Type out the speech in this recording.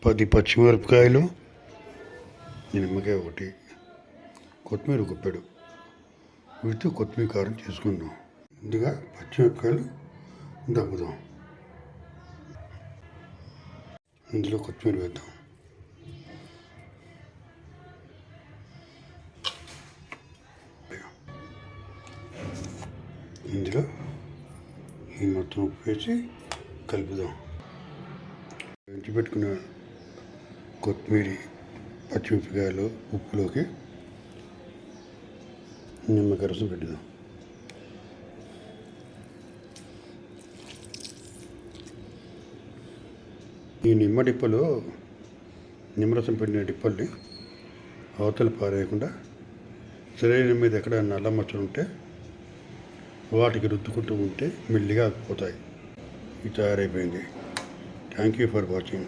10 పచ్చిమిరపకాయలు, నిమ్మకాయ ఒకటి, కొత్తిమీర గుప్పెడు, వీటితో కొత్తిమీర కారం చేసుకుందాం. ముందుగా పచ్చిమిరపకాయలు దబ్బుదాం. ఇందులో కొత్తిమీర వేద్దాం. ఇందులో ఈ మొత్తం ఉప్పు వేసి కలుపుదాం. వేయించి పెట్టుకున్న కొత్తిమీర, పచ్చిమిరపకాయలు ఉప్పులోకి నిమ్మకాయ రసం పెట్టుదాం. ఈ నిమ్మ డిప్పలు, నిమ్మరసం పెట్టిన డిప్పల్ని అవతల పారేయకుండా శరీరం మీద ఎక్కడ నల్ల మచ్చలు ఉంటే వాటికి రుద్దుకుంటూ ఉంటే మెల్లిగా పోతాయి. ఇది తయారైపోయింది. Thank you for watching.